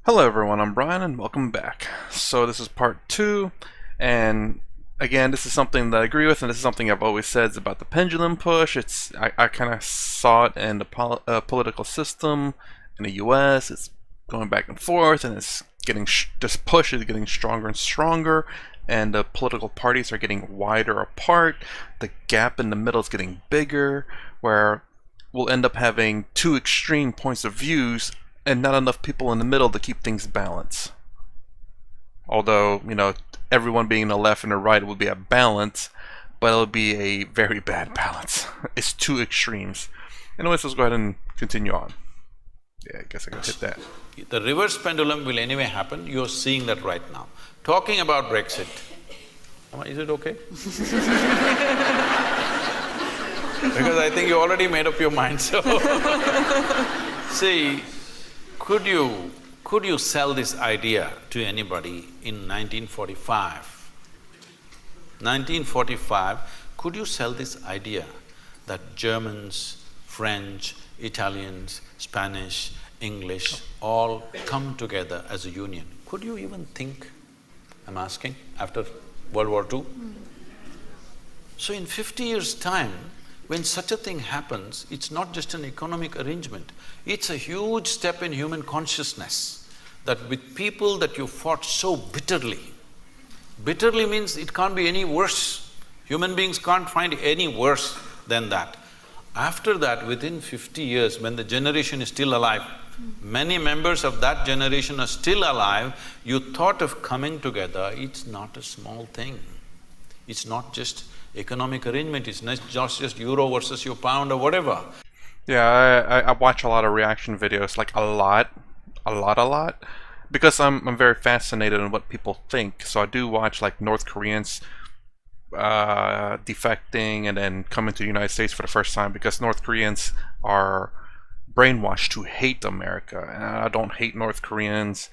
Hello everyone, I'm Brian and welcome back. So this is part 2, and again this is something that I agree with, and this is something I've always said about the pendulum push. I kind of saw it in the political system in the US. It's going back and forth, and it's getting this push is getting stronger and stronger, and the political parties are getting wider apart. The gap in the middle is getting bigger, where we'll end up having two extreme points of views and not enough people in the middle to keep things balanced. Although, everyone being the left and the right would be a balance, but it'll be a very bad balance. It's two extremes. Anyways, let's go ahead and continue on. Yeah, I guess I can hit that. The reverse pendulum will anyway happen, you're seeing that right now. Talking about Brexit, is it okay? Because I think you already made up your mind, so… See, could you sell this idea to anybody in 1945? 1945, could you sell this idea that Germans, French, Italians, Spanish, English all come together as a union? Could you even think, I'm asking, after World War II? So in 50 years' time, when such a thing happens, it's not just an economic arrangement, it's a huge step in human consciousness that with people that you fought so bitterly, bitterly means it can't be any worse. Human beings can't find any worse than that. After that, within 50 years, when the generation is still alive, many members of that generation are still alive, you thought of coming together, it's not a small thing. It's not just economic arrangement, it's not just euro versus your pound or whatever. Yeah, I watch a lot of reaction videos, like a lot, because I'm very fascinated in what people think. So I do watch like North Koreans defecting and then coming to the United States for the first time, because North Koreans are brainwashed to hate America, and I don't hate North Koreans.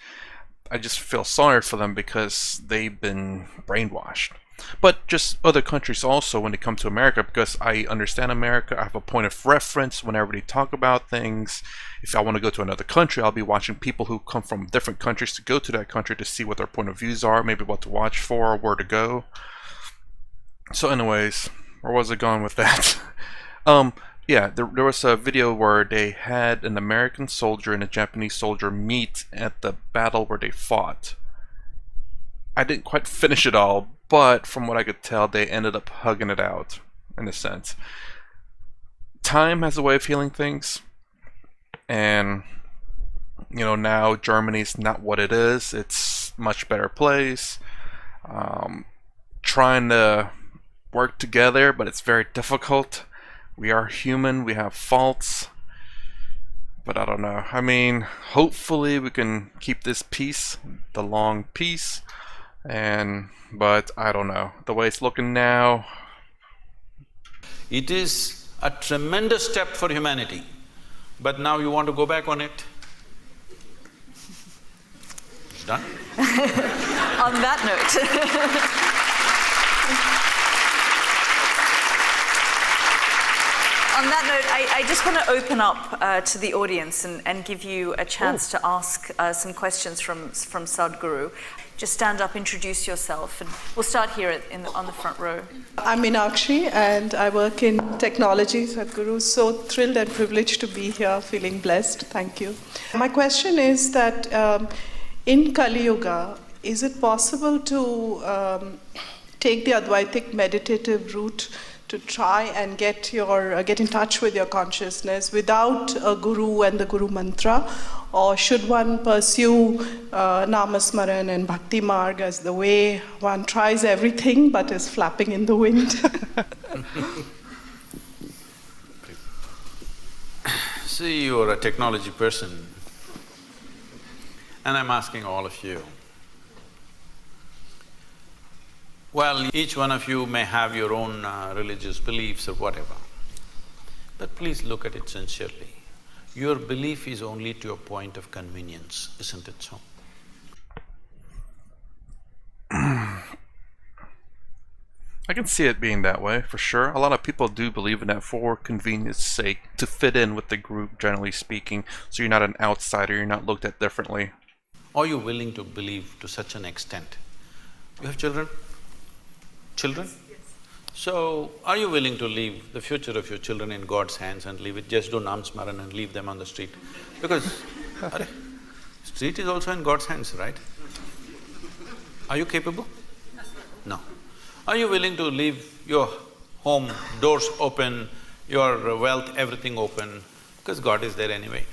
I just feel sorry for them because they've been brainwashed. But just other countries also when they come to America, because I understand America, I have a point of reference whenever they talk about things. If I want to go to another country, I'll be watching people who come from different countries to go to that country to see what their point of views are, maybe what to watch for, where to go. So anyways, where was I going with that? Yeah, there was a video where they had an American soldier and a Japanese soldier meet at the battle where they fought. I didn't quite finish it all, but from what I could tell, they ended up hugging it out, in a sense. Time has a way of healing things, and now Germany's not what it is. It's a much better place. Trying to work together, but it's very difficult. We are human, we have faults, but I don't know. I mean, hopefully we can keep this peace, the long peace, but I don't know. The way it's looking now… It is a tremendous step for humanity, but now you want to go back on it? It's done. On that note… On that note, I just want to open up to the audience and give you a chance to ask some questions from Sadhguru. Just stand up, introduce yourself, and we'll start here on the front row. I'm Meenakshi, and I work in technology, Sadhguru. So thrilled and privileged to be here, feeling blessed. Thank you. My question is that in Kali Yuga, is it possible to take the Advaitic meditative route to try and get in touch with your consciousness without a guru and the guru mantra? Or should one pursue Namasmaran and Bhakti Marg as the way one tries everything but is flapping in the wind? See, you're a technology person, and I'm asking all of you. Well, each one of you may have your own religious beliefs or whatever, but please look at it sincerely. Your belief is only to a point of convenience, isn't it so? I can see it being that way, for sure. A lot of people do believe in that for convenience sake, to fit in with the group, generally speaking, so you're not an outsider, you're not looked at differently. Are you willing to believe to such an extent? You have children? Children? Yes. So, are you willing to leave the future of your children in God's hands and leave it, just do Namsmaran and leave them on the street? Because, street is also in God's hands, right? Are you capable? No. Are you willing to leave your home, doors open, your wealth, everything open, because God is there anyway?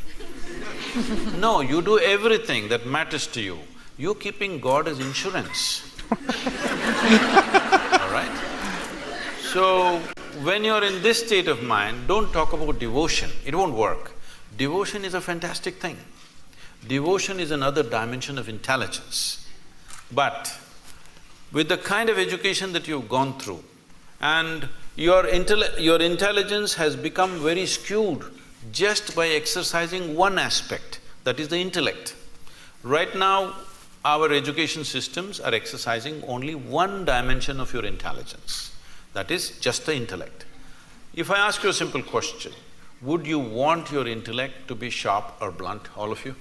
No, you do everything that matters to you. You're keeping God as insurance. All right? So, when you're in this state of mind, don't talk about devotion, it won't work. Devotion is a fantastic thing. Devotion is another dimension of intelligence. But with the kind of education that you've gone through, and your intelligence has become very skewed just by exercising one aspect, that is the intellect. Right now, our education systems are exercising only one dimension of your intelligence, that is just the intellect. If I ask you a simple question, would you want your intellect to be sharp or blunt, all of you?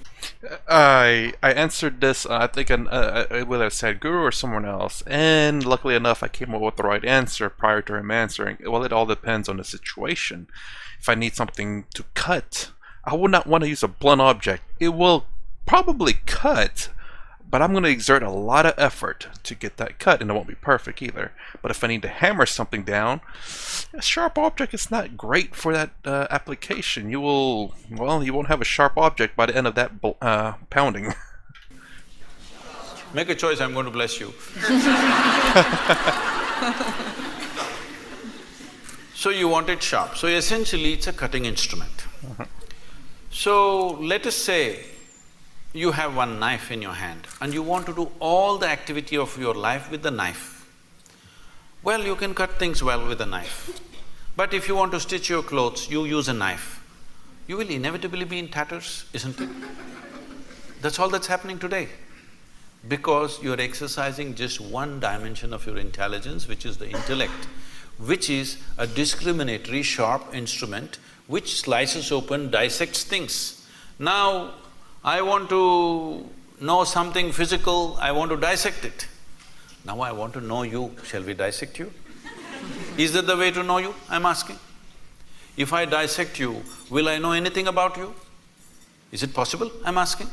I answered this, I think, whether it's Sadhguru or someone else, and luckily enough, I came up with the right answer prior to him answering. Well, it all depends on the situation. If I need something to cut, I would not want to use a blunt object. It will probably cut, but I'm going to exert a lot of effort to get that cut, and it won't be perfect either. But if I need to hammer something down, a sharp object is not great for that application. You won't have a sharp object by the end of that pounding. Make a choice, I'm going to bless you. So you want it sharp. So essentially, it's a cutting instrument. So let us say you have one knife in your hand and you want to do all the activity of your life with the knife. Well, you can cut things well with a knife. But if you want to stitch your clothes, you use a knife. You will inevitably be in tatters, isn't it? That's all that's happening today. Because you're exercising just one dimension of your intelligence, which is the intellect, which is a discriminatory, sharp instrument which slices open, dissects things. Now, I want to know something physical, I want to dissect it. Now I want to know you, shall we dissect you? Is that the way to know you, I'm asking? If I dissect you, will I know anything about you? Is it possible, I'm asking?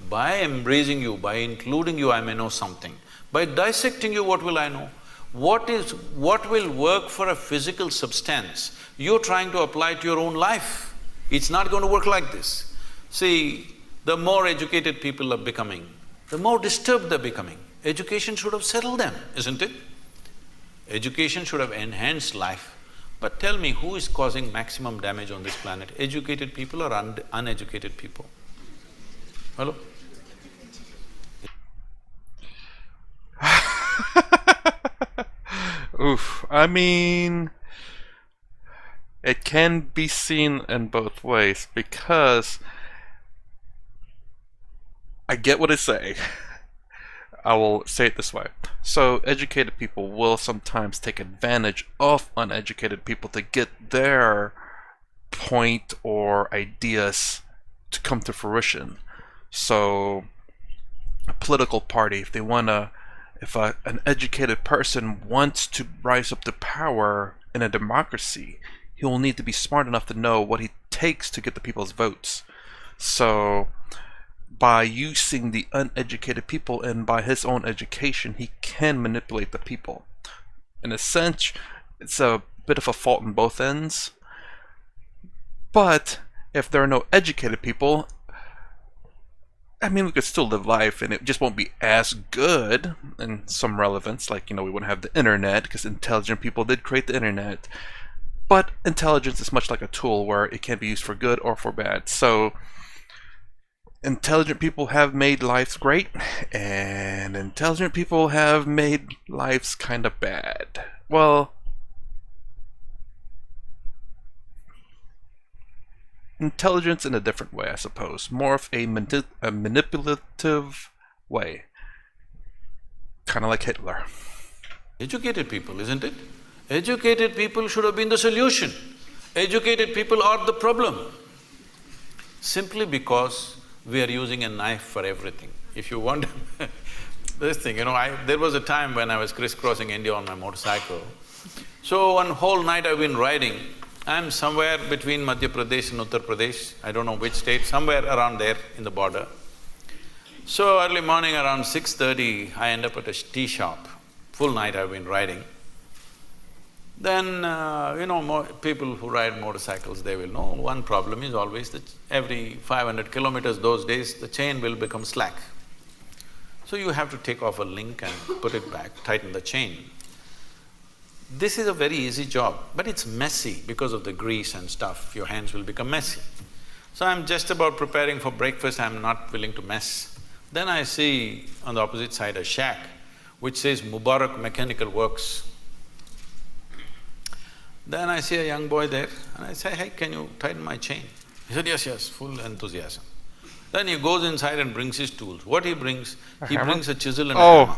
By embracing you, by including you, I may know something. By dissecting you, what will I know? What will work for a physical substance, you're trying to apply to your own life. It's not going to work like this. See, the more educated people are becoming, the more disturbed they're becoming. Education should have settled them, isn't it? Education should have enhanced life. But tell me, who is causing maximum damage on this planet? Educated people or uneducated people? Hello? Oof, I mean, it can be seen in both ways, because I get what I say. I will say it this way. So, educated people will sometimes take advantage of uneducated people to get their point or ideas to come to fruition. So, a political party, if an educated person wants to rise up to power in a democracy, he will need to be smart enough to know what it takes to get the people's votes. So, by using the uneducated people and by his own education, he can manipulate the people. In a sense, it's a bit of a fault on both ends. But if there are no educated people, I mean, we could still live life and it just won't be as good in some relevance. Like, we wouldn't have the internet because intelligent people did create the internet. But intelligence is much like a tool where it can be used for good or for bad. So, intelligent people have made lives great, and intelligent people have made lives kind of bad. Well, intelligence in a different way, I suppose. More of a manipulative way. Kind of like Hitler. Educated people, isn't it? Educated people should have been the solution. Educated people are the problem. Simply because we are using a knife for everything. If you want this thing, there was a time when I was crisscrossing India on my motorcycle. So one whole night I've been riding. I'm somewhere between Madhya Pradesh and Uttar Pradesh, I don't know which state, somewhere around there in the border. So early morning around 6:30, I end up at a tea shop. Full night I've been riding. Then, people who ride motorcycles, they will know one problem is always that every 500 kilometers those days, the chain will become slack. So you have to take off a link and put it back, tighten the chain. This is a very easy job, but it's messy because of the grease and stuff, your hands will become messy. So I'm just about preparing for breakfast, I'm not willing to mess. Then I see on the opposite side a shack which says Mubarak Mechanical Works. Then I see a young boy there and I say, hey, can you tighten my chain? He said, yes, full enthusiasm. Then he goes inside and brings his tools. What he brings? He brings a chisel and a hammer.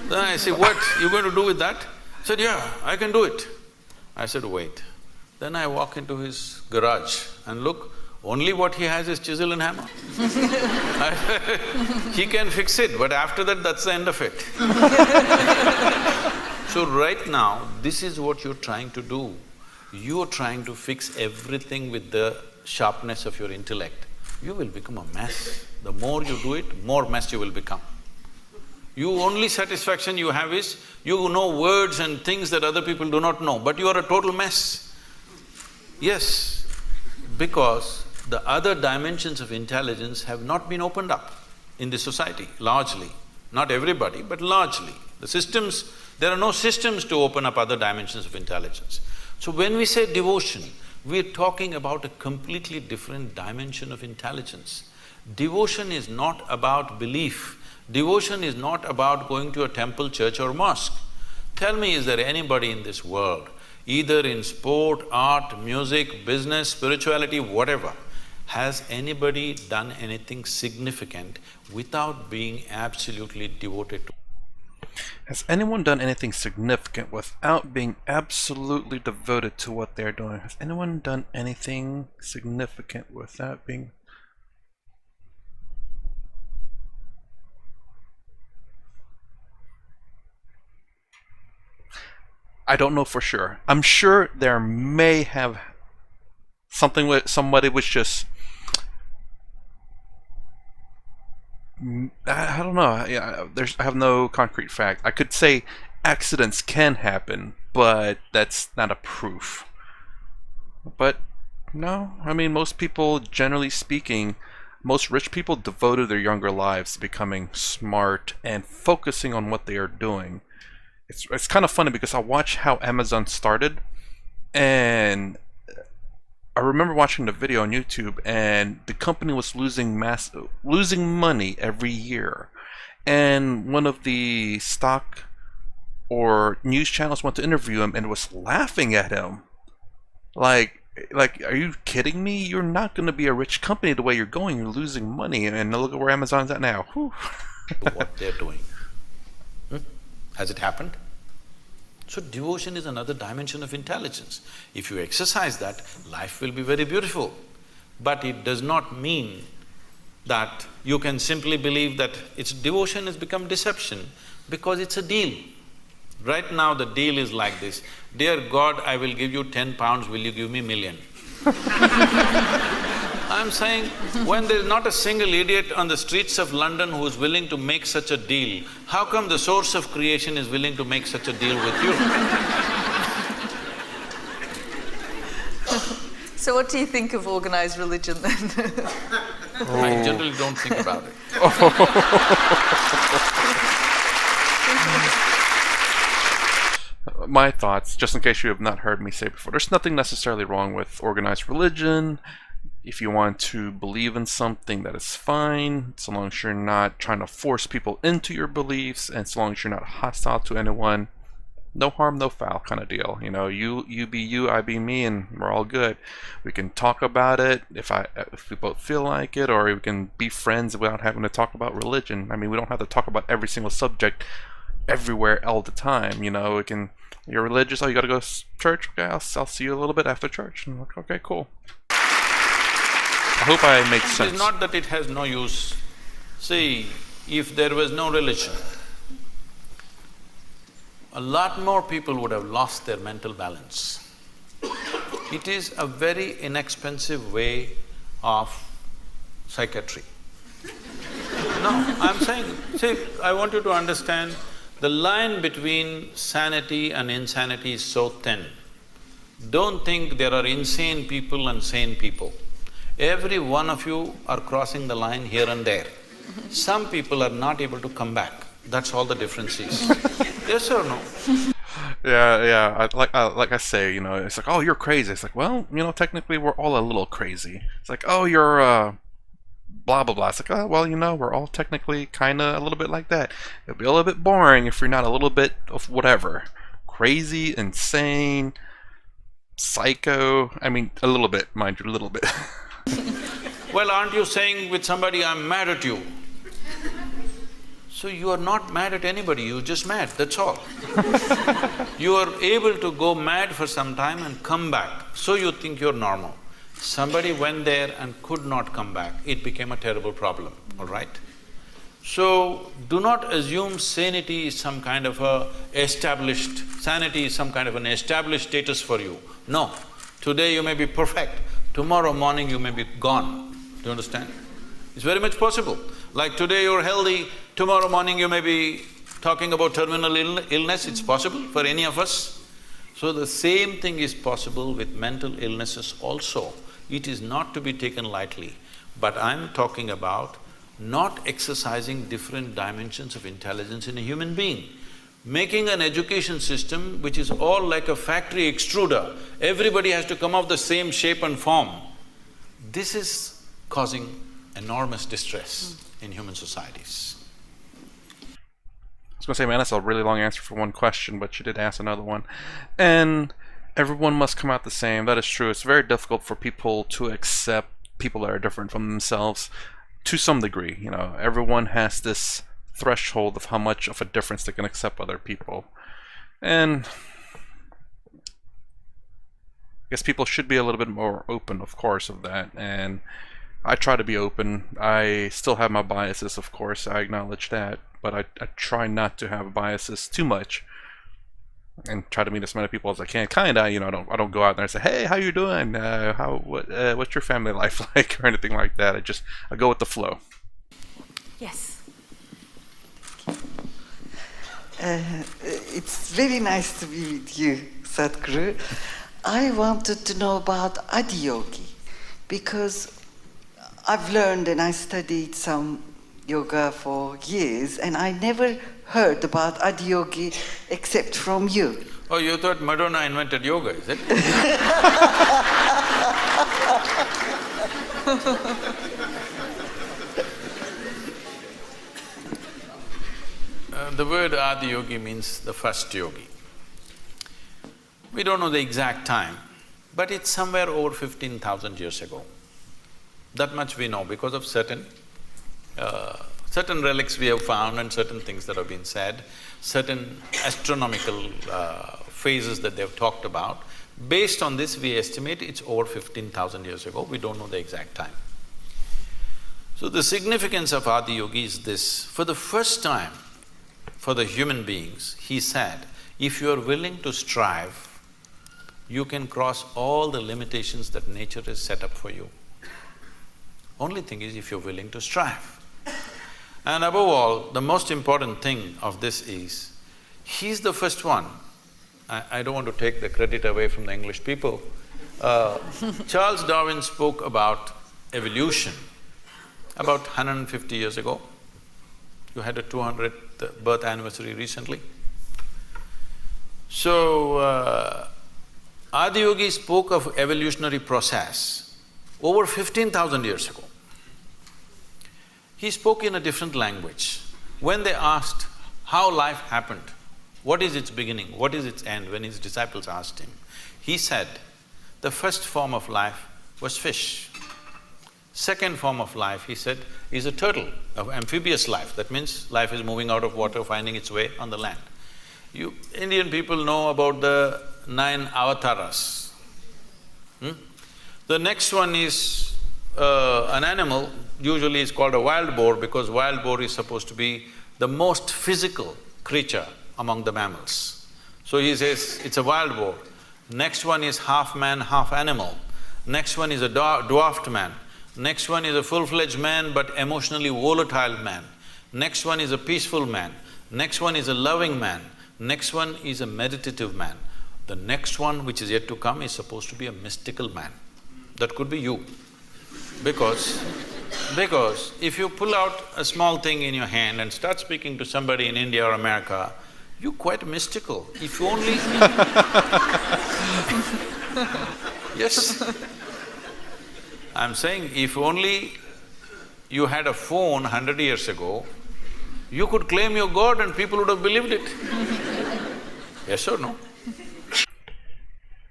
Then I say, what you going to do with that? He said, yeah, I can do it. I said, wait. Then I walk into his garage and look, only what he has is chisel and hammer. He can fix it, but after that, that's the end of it. So right now, this is what you're trying to do. You're trying to fix everything with the sharpness of your intellect. You will become a mess. The more you do it, more mess you will become. Only satisfaction you have is, you know words and things that other people do not know, but you are a total mess. Yes, because the other dimensions of intelligence have not been opened up in the society, largely. Not everybody, but largely. There are no systems to open up other dimensions of intelligence. So when we say devotion, we're talking about a completely different dimension of intelligence. Devotion is not about belief. Devotion is not about going to a temple, church or mosque. Tell me, is there anybody in this world, either in sport, art, music, business, spirituality, whatever, has anybody done anything significant without being absolutely devoted to? Has anyone done anything significant without being absolutely devoted to what they're doing? Has anyone done anything significant without being… I don't know for sure. I'm sure there may have something with somebody was just… I don't know. Yeah, I have no concrete fact. I could say accidents can happen, but that's not a proof. But no, I mean, most people, generally speaking, most rich people devoted their younger lives to becoming smart and focusing on what they are doing. It's kind of funny because I watch how Amazon started, and I remember watching the video on YouTube, and the company was losing money every year, and one of the stock or news channels went to interview him and was laughing at him, like, are you kidding me? You're not going to be a rich company the way you're going. You're losing money, and look at where Amazon's at now. Whew. What they're doing. Has it happened? So devotion is another dimension of intelligence. If you exercise that, life will be very beautiful. But it does not mean that you can simply believe that devotion has become deception because it's a deal. Right now the deal is like this, dear God, I will give you 10 pounds, will you give me million? I'm saying, when there's not a single idiot on the streets of London who's willing to make such a deal, how come the source of creation is willing to make such a deal with you? So what do you think of organized religion then? I generally don't think about it. My thoughts, just in case you have not heard me say before, there's nothing necessarily wrong with organized religion. If you want to believe in something, that is fine, so long as you're not trying to force people into your beliefs, and so long as you're not hostile to anyone. No harm, no foul kind of deal. You know, you be you, I be me, and we're all good. We can talk about it if we both feel like it, or we can be friends without having to talk about religion. I mean, we don't have to talk about every single subject everywhere all the time. You know, you're religious, oh, you gotta go to church? Okay, I'll see you a little bit after church. And I'm like, okay, cool. hope I make It sense. is not that it has no use. See, if there was no religion, a lot more people would have lost their mental balance. It is a very inexpensive way of psychiatry. No, I'm saying, see, I want you to understand, the line between sanity and insanity is so thin. Don't think there are insane people and sane people. Every one of you are crossing the line here and there. Some people are not able to come back, that's all the difference is. Yes or no? Yeah. Like I say, you know, it's like, oh, you're crazy. It's like, well, you know, technically we're all a little crazy. It's like, oh, you're blah blah blah. It's like, oh, well, you know, we're all technically kind of a little bit like that. It'll be a little bit boring if you're not a little bit of whatever, crazy, insane, psycho. I mean, a little bit, mind you, a little bit. Well, aren't you saying with somebody, I'm mad at you? So you are not mad at anybody, you're just mad, that's all. You are able to go mad for some time and come back, so you think you're normal. Somebody went there and could not come back, it became a terrible problem, all right? So, do not assume sanity is some kind of a sanity is some kind of an established status for you. No, today you may be perfect, tomorrow morning you may be gone. Do you understand? It's very much possible. Like today you're healthy, tomorrow morning you may be talking about terminal illness, it's possible for any of us. So the same thing is possible with mental illnesses also. It is not to be taken lightly, but I'm talking about not exercising different dimensions of intelligence in a human being. Making an education system which is all like a factory extruder, everybody has to come of the same shape and form. This is causing enormous distress in human societies. I was gonna say, man, that's a really long answer for one question, but you did ask another one. And everyone must come out the same. That is true. It's very difficult for people to accept people that are different from themselves to some degree. You know, everyone has this threshold of how much of a difference they can accept other people. And I guess people should be a little bit more open, of course, of that. And I try to be open. I still have my biases, of course, I acknowledge that, but I try not to have biases too much and try to meet as many people as I can. Kinda, you know, I don't go out there and say, hey, how you doing? What's your family life like, or anything like that. I go with the flow. Yes. It's very nice to be with you, Sadhguru. I wanted to know about Adiyogi because I've learned and I studied some yoga for years and I never heard about Adiyogi except from you. Oh, you thought Madonna invented yoga, is it? The word Adiyogi means the first yogi. We don't know the exact time, but it's somewhere over 15,000 years ago. That much we know because of certain relics we have found and certain things that have been said, certain astronomical phases that they've talked about. Based on this, we estimate it's over 15,000 years ago, we don't know the exact time. So the significance of Adiyogi is this: for the first time, for the human beings, he said, if you are willing to strive, you can cross all the limitations that nature has set up for you. Only thing is if you're willing to strive. And above all, the most important thing of this is, he's the first one. I don't want to take the credit away from the English people. Charles Darwin spoke about evolution about 150 years ago. You had a 200th birth anniversary recently. So, Adiyogi spoke of evolutionary process over 15,000 years ago. He spoke in a different language. When they asked how life happened, what is its beginning, what is its end, when his disciples asked him, he said, the first form of life was fish. Second form of life, he said, is a turtle, of amphibious life. That means life is moving out of water, finding its way on the land. You Indian people know about the 9 avatars. The next one is an animal usually is called a wild boar because wild boar is supposed to be the most physical creature among the mammals. So he says it's a wild boar. Next one is half man, half animal. Next one is a dwarfed man. Next one is a full-fledged man but emotionally volatile man. Next one is a peaceful man. Next one is a loving man. Next one is a meditative man. The next one, which is yet to come, is supposed to be a mystical man. That could be you. Because if you pull out a small thing in your hand and start speaking to somebody in India or America, you're quite mystical. If you only… Yes. I'm saying if only you had a phone 100 years ago, you could claim you're God and people would have believed it. Yes or no?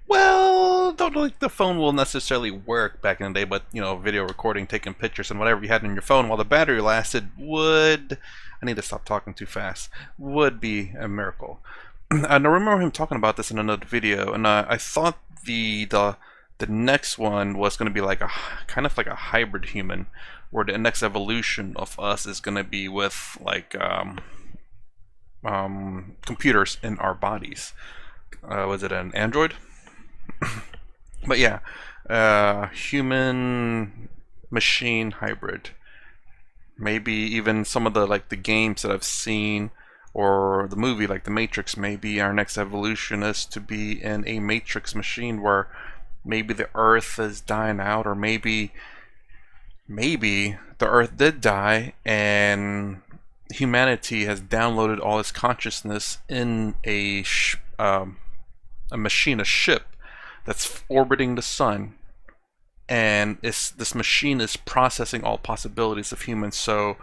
Well, don't think the phone will necessarily work back in the day, but video recording, taking pictures, and whatever you had in your phone while the battery lasted would… I need to stop talking too fast. Would be a miracle. And I remember him talking about this in another video, and I thought the next one was going to be like a kind of like a hybrid human, where the next evolution of us is going to be with like computers in our bodies. Was it an android? But yeah, human machine hybrid. Maybe even some of the games that I've seen, or the movie like The Matrix, maybe our next evolution is to be in a Matrix machine where maybe the Earth is dying out, or maybe the Earth did die and humanity has downloaded all its consciousness in a machine, a ship that's orbiting the sun, and this machine is processing all possibilities of humans. So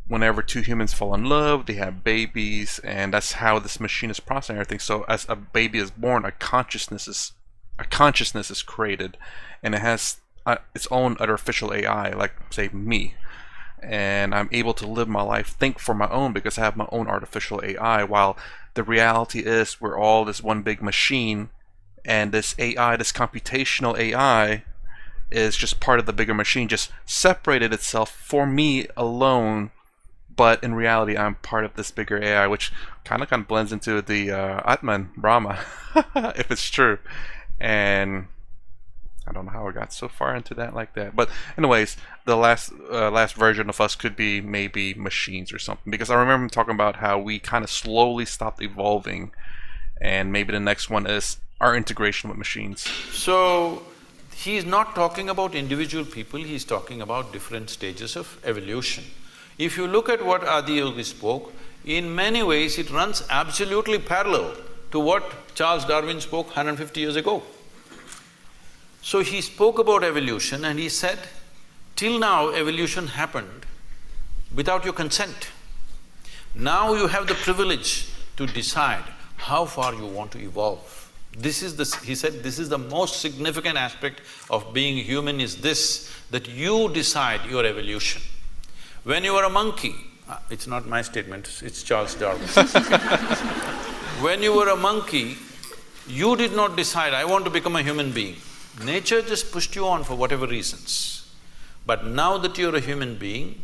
whenever two humans fall in love, they have babies, and that's how this machine is processing everything. So as a baby is born, a consciousness is created, and it has its own artificial AI, like say me, and I'm able to live my life, think for my own, because I have my own artificial AI, while the reality is we're all this one big machine, and this AI, this computational AI, is just part of the bigger machine, just separated itself for me alone, but in reality I'm part of this bigger AI, which kind of blends into the Atman, Brahma, if it's true. And I don't know how I got so far into that like that, but anyways, the last version of us could be maybe machines or something, because I remember him talking about how we kind of slowly stopped evolving, and maybe the next one is our integration with machines. So, he's not talking about individual people, he's talking about different stages of evolution. If you look at what Adiyogi spoke, in many ways it runs absolutely parallel to what Charles Darwin spoke 150 years ago. So he spoke about evolution and he said, till now evolution happened without your consent. Now you have the privilege to decide how far you want to evolve. He said, this is the most significant aspect of being human, is this, that you decide your evolution. When you were a monkey, it's not my statement, it's Charles Darwin. When you were a monkey, you did not decide, I want to become a human being. Nature just pushed you on for whatever reasons. But now that you're a human being,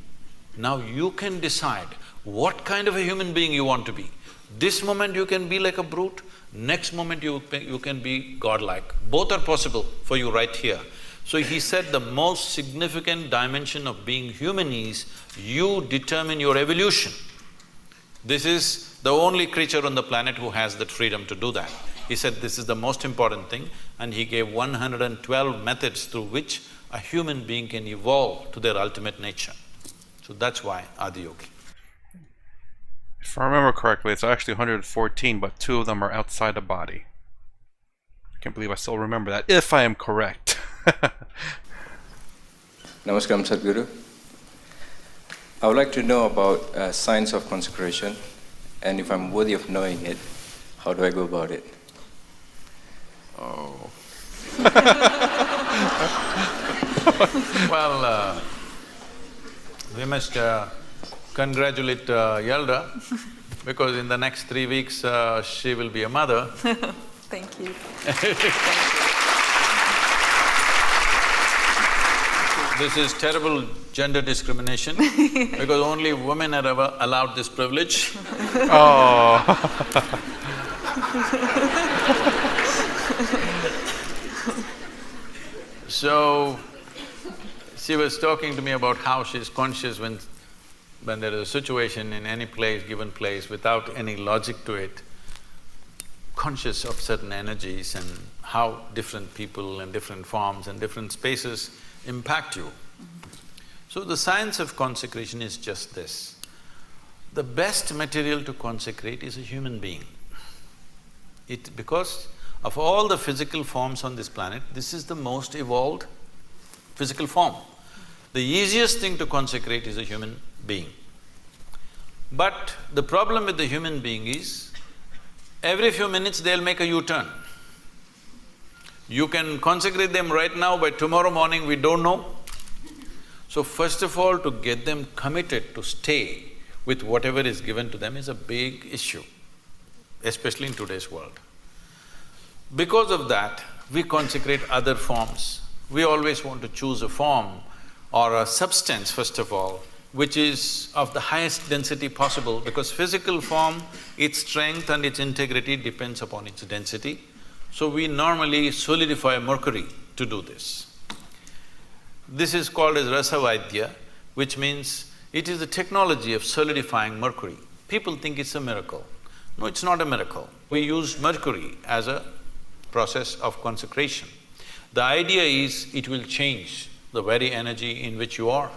now you can decide what kind of a human being you want to be. This moment you can be like a brute, next moment you can be godlike. Both are possible for you right here. So he said the most significant dimension of being human is you determine your evolution. This is the only creature on the planet who has that freedom to do that. He said this is the most important thing, and he gave 112 methods through which a human being can evolve to their ultimate nature. So that's why Adiyogi. If I remember correctly, it's actually 114, but 2 of them are outside the body. I can't believe I still remember that, if I am correct. Namaskaram, Sadhguru. I would like to know about science of consecration, and if I'm worthy of knowing it, how do I go about it? Oh. Well, we must congratulate Yelda, because in the next 3 weeks she will be a mother. Thank you. Thank you. This is terrible gender discrimination because only women are ever allowed this privilege. Oh. So, she was talking to me about how she's conscious when there is a situation in any place, given place, without any logic to it, conscious of certain energies and how different people and different forms and different spaces impact you. So the science of consecration is just this. The best material to consecrate is a human being. Because of all the physical forms on this planet, this is the most evolved physical form. The easiest thing to consecrate is a human being. But the problem with the human being is, every few minutes they'll make a U-turn. You can consecrate them right now, by tomorrow morning we don't know. So first of all, to get them committed to stay with whatever is given to them is a big issue, especially in today's world. Because of that, we consecrate other forms. We always want to choose a form or a substance, first of all, which is of the highest density possible, because physical form, its strength and its integrity depends upon its density. So we normally solidify mercury to do this. This is called as Rasavaidya, which means it is the technology of solidifying mercury. People think it's a miracle. No, it's not a miracle. We use mercury as a process of consecration. The idea is it will change the very energy in which you are.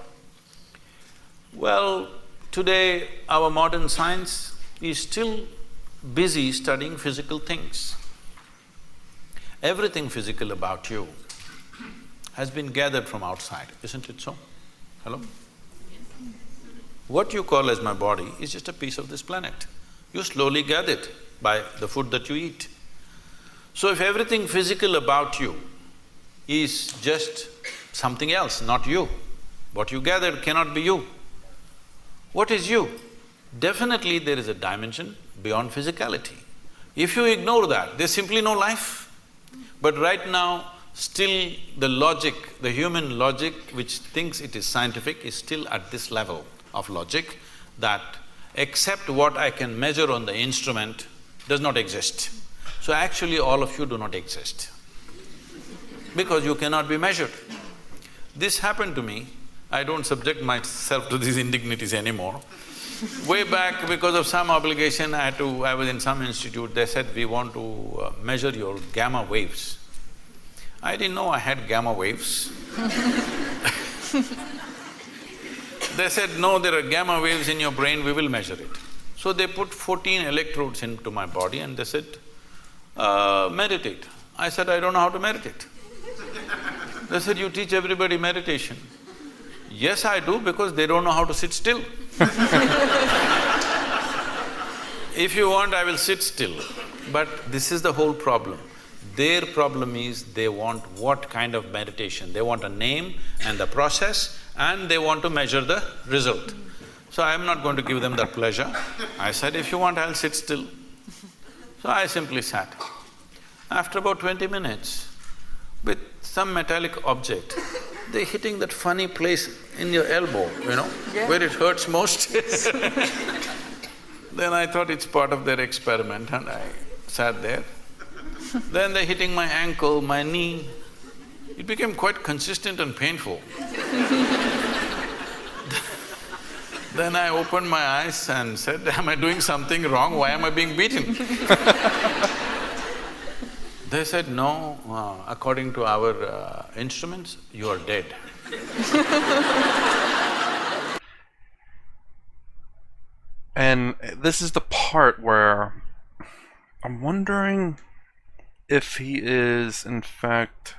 Well, today our modern science is still busy studying physical things. Everything physical about you has been gathered from outside, isn't it so? Hello? What you call as my body is just a piece of this planet. You slowly gather it by the food that you eat. So if everything physical about you is just something else, not you, what you gathered cannot be you. What is you? Definitely there is a dimension beyond physicality. If you ignore that, there's simply no life. But right now, still the logic, the human logic which thinks it is scientific is still at this level of logic that except what I can measure on the instrument does not exist. So actually all of you do not exist because you cannot be measured. This happened to me. I don't subject myself to these indignities anymore. Way back, because of some obligation, I was in some institute, they said, we want to measure your gamma waves. I didn't know I had gamma waves. They said, no, there are gamma waves in your brain, we will measure it. So they put 14 electrodes into my body and they said, meditate. I said, I don't know how to meditate. They said, you teach everybody meditation. Yes, I do, because they don't know how to sit still. If you want, I will sit still. But this is the whole problem. Their problem is they want what kind of meditation? They want a name and the process, and they want to measure the result. So I am not going to give them that pleasure. I said, if you want, I'll sit still. So I simply sat. After about 20 minutes, with some metallic object, they're hitting that funny place in your elbow, where it hurts most. Then I thought it's part of their experiment and I sat there. Then they're hitting my ankle, my knee. It became quite consistent and painful. Then I opened my eyes and said, am I doing something wrong? Why am I being beaten? They said, no, according to our instruments, you are dead. And this is the part where I'm wondering if he is, in fact,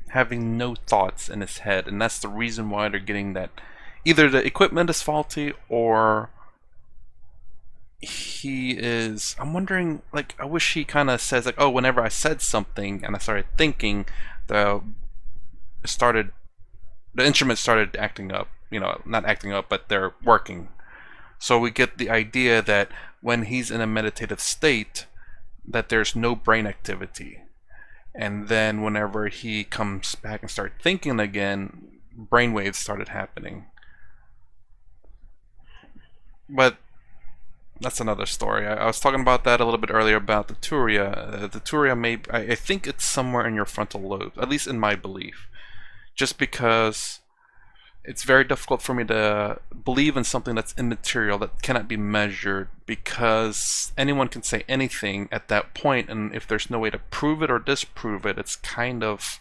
having no thoughts in his head, and that's the reason why they're getting that. Either the equipment is faulty, or he is… I'm wondering, like, I wish he kind of says, like, oh, whenever I said something and I started thinking, the instruments started acting up. Not acting up, but they're working. So we get the idea that when he's in a meditative state, that there's no brain activity. And then whenever he comes back and started thinking again, brainwaves started happening. But that's another story. I was talking about that a little bit earlier about the Turia. The Turia I think it's somewhere in your frontal lobe, at least in my belief. Just because it's very difficult for me to believe in something that's immaterial, that cannot be measured, because anyone can say anything at that point, and if there's no way to prove it or disprove it, it's kind of,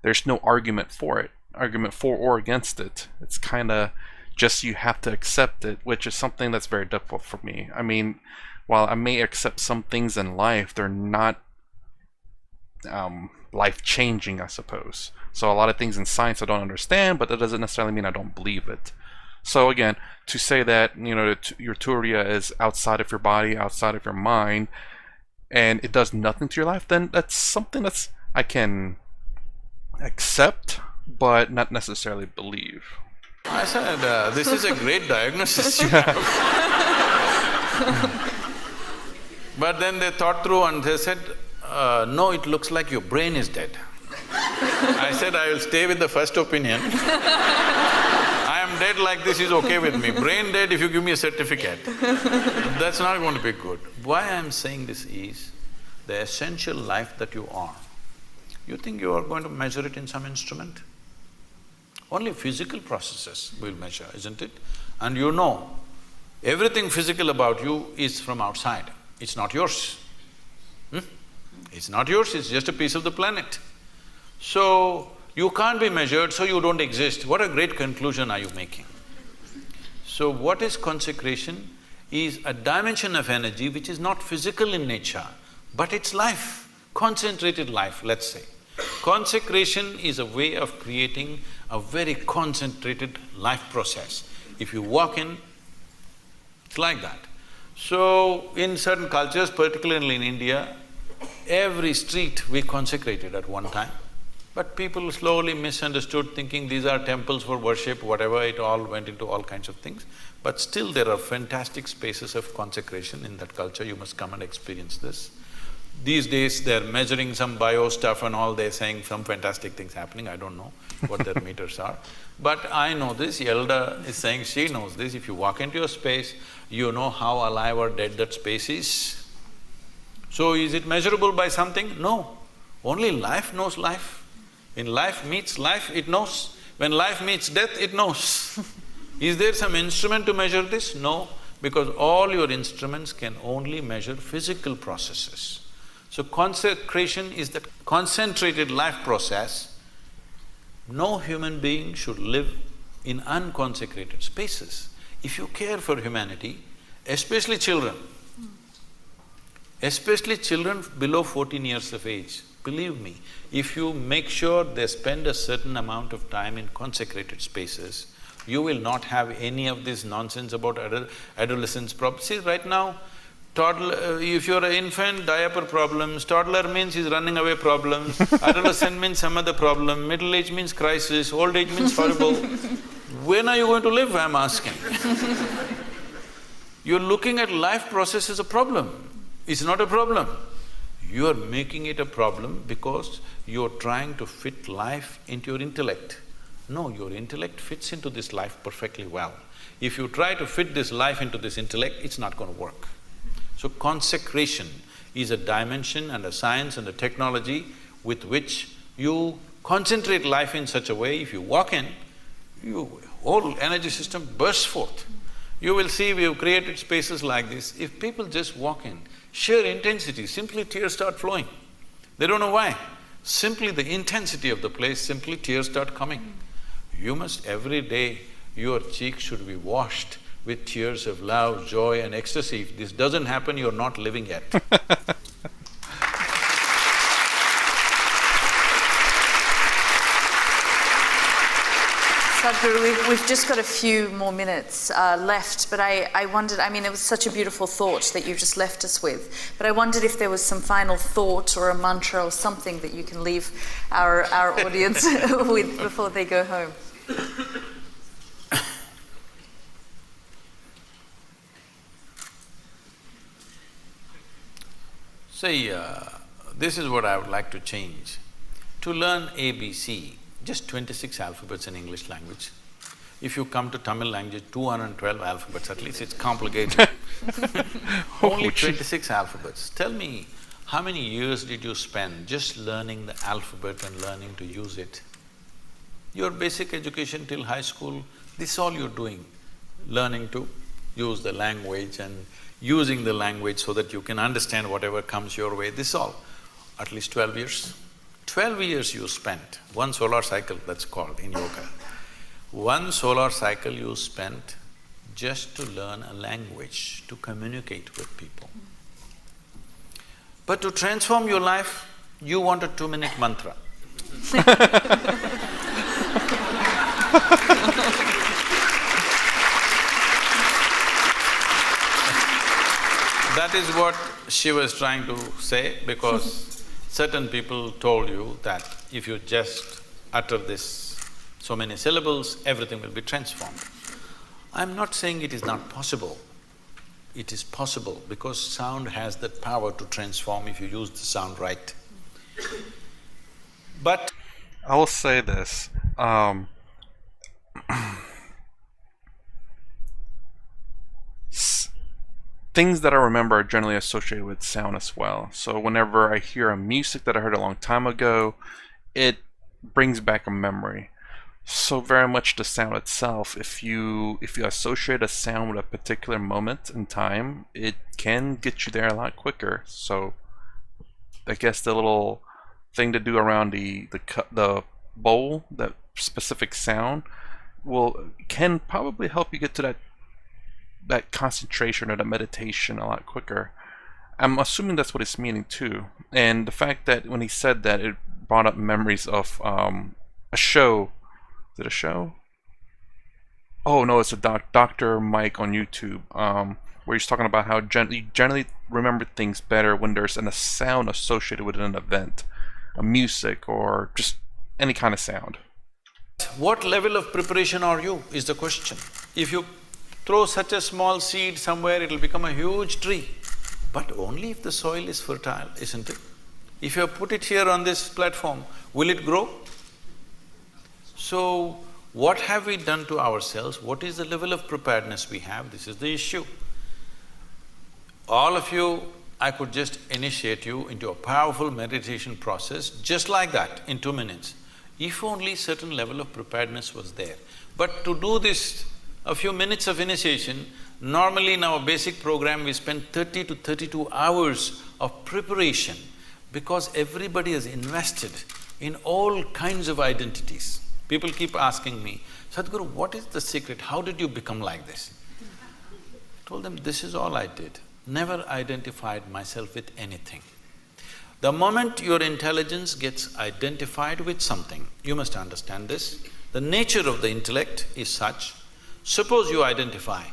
there's no argument for or against it. It's kind of just you have to accept it, which is something that's very difficult for me. I mean, while I may accept some things in life, they're not life-changing, I suppose. So a lot of things in science I don't understand, but that doesn't necessarily mean I don't believe it. So again, to say that, you know, your Turia is outside of your body, outside of your mind, and it does nothing to your life, then that's something that's I can accept, but not necessarily believe. I said, this is a great diagnosis you have. But then they thought through and they said, no, it looks like your brain is dead. I said, I will stay with the first opinion. I am dead like this is okay with me. Brain dead if you give me a certificate. That's not going to be good. Why I am saying this is, the essential life that you are, you think you are going to measure it in some instrument? Only physical processes will measure, isn't it? And you know, everything physical about you is from outside, it's not yours. It's not yours, it's just a piece of the planet. So, you can't be measured, so you don't exist. What a great conclusion are you making? So, what is consecration? Is a dimension of energy which is not physical in nature, but it's life, concentrated life, let's say. Consecration is a way of creating a very concentrated life process. If you walk in, it's like that. So, in certain cultures, particularly in India, every street we consecrated at one time. But people slowly misunderstood, thinking these are temples for worship, whatever, it all went into all kinds of things. But still there are fantastic spaces of consecration in that culture, you must come and experience this. These days they're measuring some bio stuff and all, they're saying some fantastic things happening, I don't know what their meters are. But I know this, Elda is saying she knows this, if you walk into a space, you know how alive or dead that space is. So is it measurable by something? No. Only life knows life. In life meets life, it knows. When life meets death, it knows. Is there some instrument to measure this? No, because all your instruments can only measure physical processes. So consecration is that concentrated life process. No human being should live in unconsecrated spaces. If you care for humanity, especially children below 14 years of age, believe me, if you make sure they spend a certain amount of time in consecrated spaces, you will not have any of this nonsense about adolescence problems. See, right now, toddler… if you're an infant, diaper problems, toddler means he's running away problems, adolescent means some other problem, middle age means crisis, old age means horrible. When are you going to live, I'm asking? You're looking at life process as a problem. It's not a problem. You are making it a problem because you're trying to fit life into your intellect. No, your intellect fits into this life perfectly well. If you try to fit this life into this intellect, it's not going to work. So consecration is a dimension and a science and a technology with which you concentrate life in such a way, if you walk in, your whole energy system bursts forth. You will see we have created spaces like this. If people just walk in, sheer intensity, simply tears start flowing. They don't know why. Simply the intensity of the place, simply tears start coming. You must every day, your cheeks should be washed with tears of love, joy and ecstasy. If this doesn't happen, you're not living yet. Sadhguru, we've just got a few more minutes left, but I wondered, I mean, it was such a beautiful thought that you've just left us with, but I wondered if there was some final thought or a mantra or something that you can leave our audience with before they go home. See, this is what I would like to change. To learn ABC, just 26 alphabets in English language. If you come to Tamil language, 212 alphabets, at least it's complicated. Only 26 alphabets. Tell me, how many years did you spend just learning the alphabet and learning to use it? Your basic education till high school, this is all you're doing, learning to use the language and using the language so that you can understand whatever comes your way, this is all. At least 12 years. 12 years you spent, one solar cycle that's called in yoga. One solar cycle you spent just to learn a language, to communicate with people. But to transform your life, you want a 2-minute mantra. That is what she was trying to say, because certain people told you that if you just utter this so many syllables, everything will be transformed. I'm not saying it is not possible. It is possible because sound has that power to transform if you use the sound right. But I will say this. Things that I remember are generally associated with sound as well. So whenever I hear a music that I heard a long time ago, it brings back a memory. So very much the sound itself, if you associate a sound with a particular moment in time, it can get you there a lot quicker. So I guess the little thing to do around the bowl, that specific sound, can probably help you get to that concentration or that meditation a lot quicker. I'm assuming that's what he's meaning too. And the fact that when he said that, it brought up memories of a show. Is it a show? Oh no, it's a Dr. Mike on YouTube, where he's talking about how you generally remember things better when there's a sound associated with an event, a music or just any kind of sound. what level of preparation are you, is the question. If you throw such a small seed somewhere, it'll become a huge tree. But only if the soil is fertile, isn't it? If you put it here on this platform, will it grow? So, what have we done to ourselves? What is the level of preparedness we have? This is the issue. All of you, I could just initiate you into a powerful meditation process just like that in 2 minutes, if only certain level of preparedness was there. But to do this, a few minutes of initiation, normally in our basic program we spend 30 to 32 hours of preparation because everybody is invested in all kinds of identities. People keep asking me, Sadhguru, what is the secret? How did you become like this? I told them, this is all I did. Never identified myself with anything. The moment your intelligence gets identified with something, you must understand this, the nature of the intellect is such, suppose you identify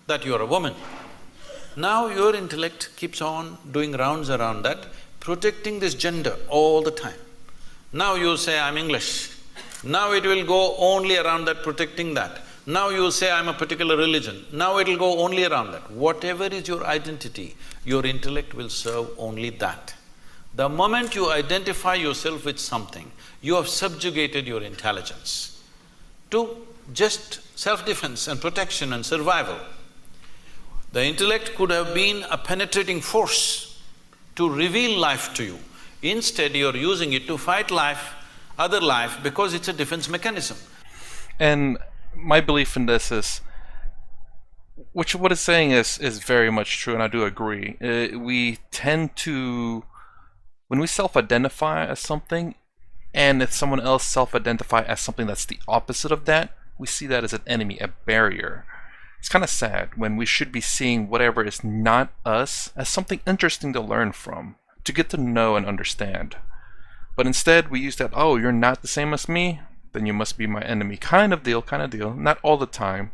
that you are a woman. Now your intellect keeps on doing rounds around that, protecting this gender all the time. Now you say, I'm English. Now it will go only around that, protecting that. Now you say, I'm a particular religion. Now it'll go only around that. Whatever is your identity, your intellect will serve only that. The moment you identify yourself with something, you have subjugated your intelligence to just self-defense and protection and survival. The intellect could have been a penetrating force to reveal life to you. Instead, you're using it to fight life, other life, because it's a defense mechanism. And my belief in this is, what it's saying is very much true, and I do agree. We tend to, when we self-identify as something, and if someone else self-identify as something that's the opposite of that, we see that as an enemy, a barrier. It's kind of sad when we should be seeing whatever is not us as something interesting to learn from, to get to know and understand. But instead we use that, oh, you're not the same as me, then you must be my enemy, kind of deal. Not all the time,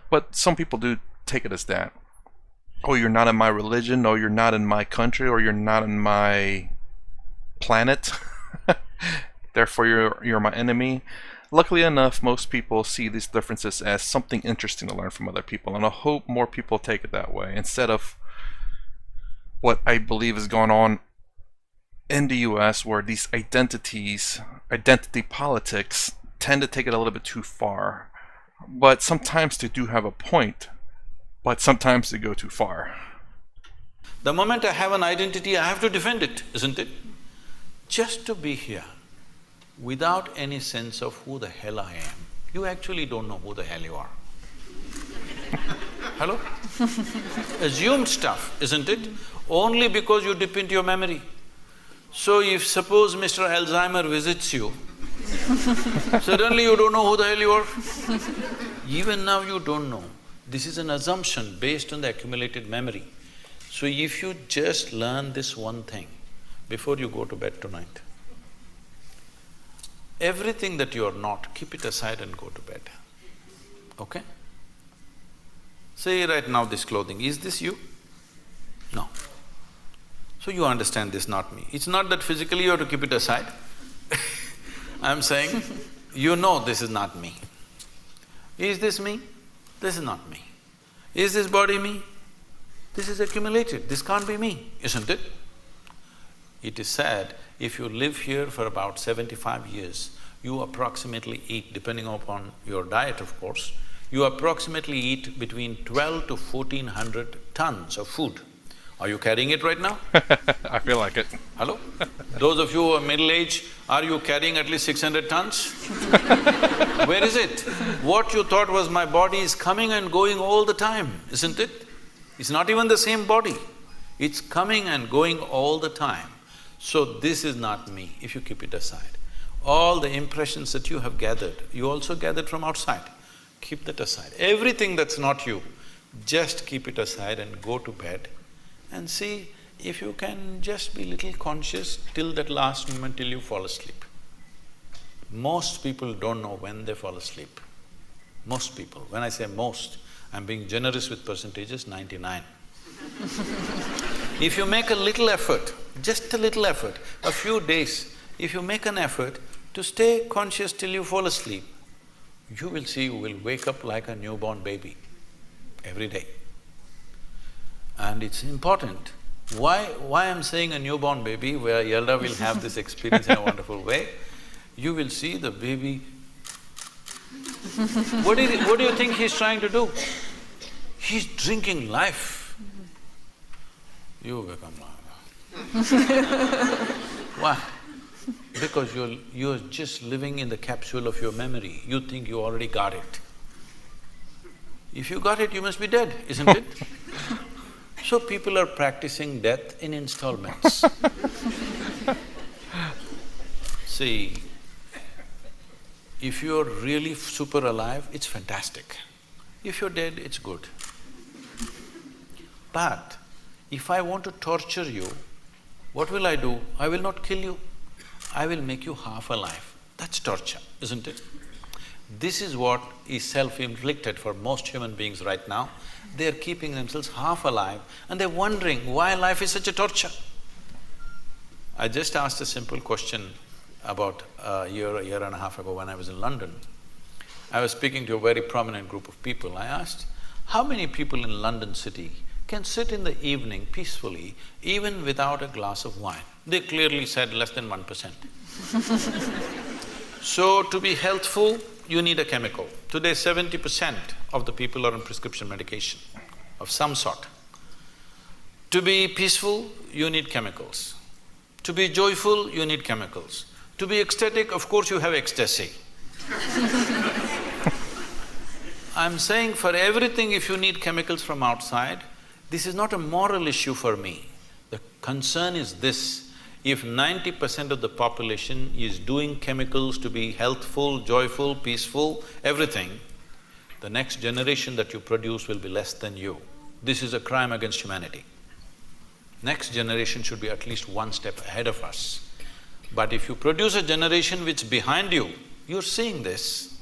but some people do take it as that. Oh, you're not in my religion, or you're not in my country, or you're not in my planet, therefore you're my enemy. Luckily enough, most people see these differences as something interesting to learn from other people, and I hope more people take it that way, instead of what I believe is going on in the US where these identity politics tend to take it a little bit too far. But sometimes they do have a point, but sometimes they go too far. The moment I have an identity, I have to defend it, isn't it? Just to be here, without any sense of who the hell I am, you actually don't know who the hell you are. Hello? Assumed stuff, isn't it? Only because you dip into your memory. So if suppose Mr. Alzheimer visits you, suddenly you don't know who the hell you are. Even now you don't know. This is an assumption based on the accumulated memory. So if you just learn this one thing before you go to bed tonight, everything that you are not, keep it aside and go to bed, okay? Say right now this clothing, is this you? No. So you understand this, not me. It's not that physically you have to keep it aside. I'm saying, you know this is not me. Is this me? This is not me. Is this body me? This is accumulated, this can't be me, isn't it? It is said, if you live here for about 75 years, you approximately eat, depending upon your diet of course, you approximately eat between 12 to 1400 tons of food. Are you carrying it right now? I feel like it. Hello? Those of you who are middle-aged, are you carrying at least 600 tons? Where is it? What you thought was my body is coming and going all the time, isn't it? It's not even the same body. It's coming and going all the time. So this is not me, if you keep it aside. All the impressions that you have gathered, you also gathered from outside. Keep that aside. Everything that's not you, just keep it aside and go to bed and see if you can just be little conscious till that last moment till you fall asleep. Most people don't know when they fall asleep. Most people. When I say most, I'm being generous with percentages, 99. If you make a little effort, just a little effort, a few days, if you make an effort to stay conscious till you fall asleep, you will see you will wake up like a newborn baby every day. And it's important. Why I'm saying a newborn baby, where Yelda will have this experience in a wonderful way, you will see the baby… What do you think he's trying to do? He's drinking life. You become life. Why? Because you're just living in the capsule of your memory. You think you already got it. If you got it, you must be dead, isn't it? So people are practicing death in installments. See, if you're really super alive, it's fantastic. If you're dead, it's good. But if I want to torture you, what will I do? I will not kill you. I will make you half alive. That's torture, isn't it? This is what is self-inflicted for most human beings right now. They're keeping themselves half alive and they're wondering why life is such a torture. I just asked a simple question about a year and a half ago when I was in London. I was speaking to a very prominent group of people. I asked, how many people in London city can sit in the evening peacefully even without a glass of wine? They clearly said less than 1%. So to be healthful, you need a chemical. Today 70% of the people are on prescription medication of some sort. To be peaceful, you need chemicals. To be joyful, you need chemicals. To be ecstatic, of course you have ecstasy. I'm saying for everything if you need chemicals from outside, this is not a moral issue for me. The concern is this, if 90% of the population is doing chemicals to be healthful, joyful, peaceful, everything, the next generation that you produce will be less than you. This is a crime against humanity. Next generation should be at least one step ahead of us. But if you produce a generation which is behind you, you're seeing this,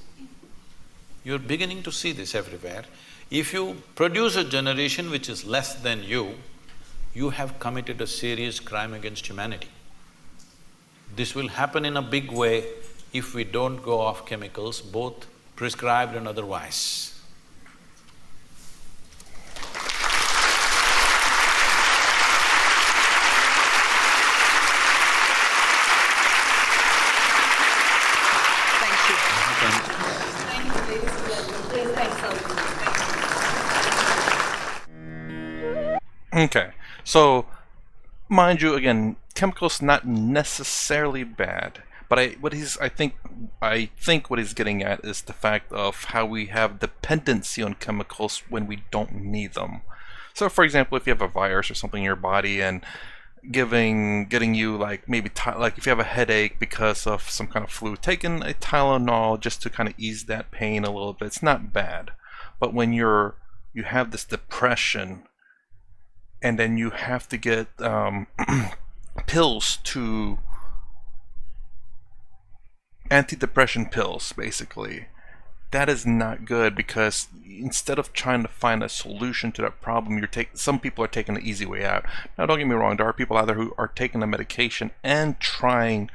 you're beginning to see this everywhere. If you produce a generation which is less than you have committed a serious crime against humanity. This will happen in a big way if we don't go off chemicals, both prescribed and otherwise. Okay, so mind you, again, chemicals not necessarily bad, but I think what he's getting at is the fact of how we have dependency on chemicals when we don't need them. So, for example, if you have a virus or something in your body and getting you like maybe like if you have a headache because of some kind of flu, taking a Tylenol just to kind of ease that pain a little bit, it's not bad. But when you have this depression and then you have to get pills to antidepressant pills, basically, that is not good, because instead of trying to find a solution to that problem, some people are taking the easy way out. Now, don't get me wrong, there are people out there who are taking the medication and trying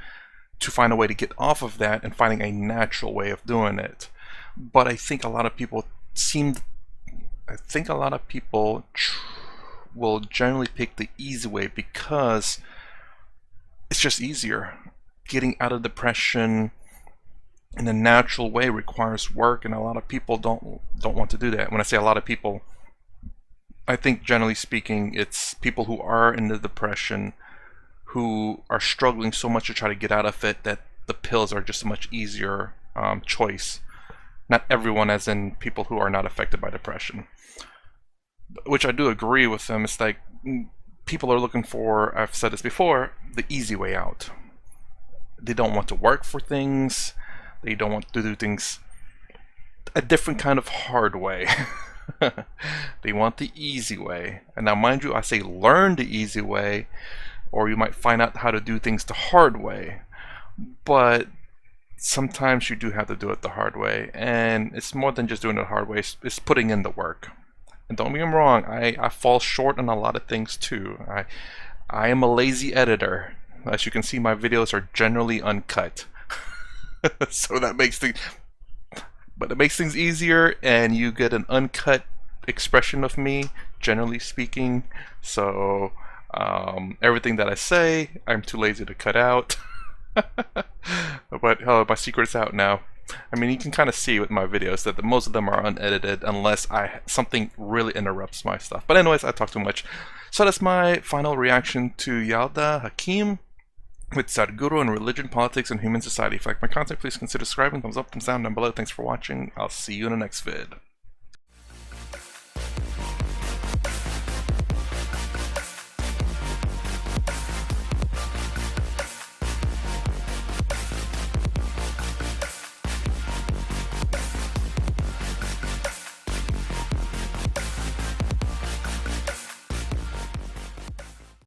to find a way to get off of that and finding a natural way of doing it. But I think a lot of people will generally pick the easy way because it's just easier. Getting out of depression in a natural way requires work, and a lot of people don't want to do that. When I say a lot of people, I think generally speaking it's people who are in the depression who are struggling so much to try to get out of it that the pills are just a much easier choice. Not everyone, as in people who are not affected by depression. Which I do agree with them. It's like people are looking for, I've said this before, the easy way out. They don't want to work for things. They don't want to do things a different kind of hard way. They want the easy way. And now mind you, I say learn the easy way, or you might find out how to do things the hard way. But sometimes you do have to do it the hard way. And it's more than just doing it the hard way. It's putting in the work. And don't get me wrong, I fall short on a lot of things too. I am a lazy editor. As you can see, my videos are generally uncut. So that makes things easier, and you get an uncut expression of me, generally speaking. So everything that I say, I'm too lazy to cut out. But my secret's out now. I mean, you can kind of see with my videos that most of them are unedited unless something really interrupts my stuff. But anyways, I talk too much. So that's my final reaction to Yalda Hakim with Sadhguru and Religion, Politics, and Human Society. If you like my content, please consider subscribing. Thumbs up, thumbs down below. Thanks for watching. I'll see you in the next vid.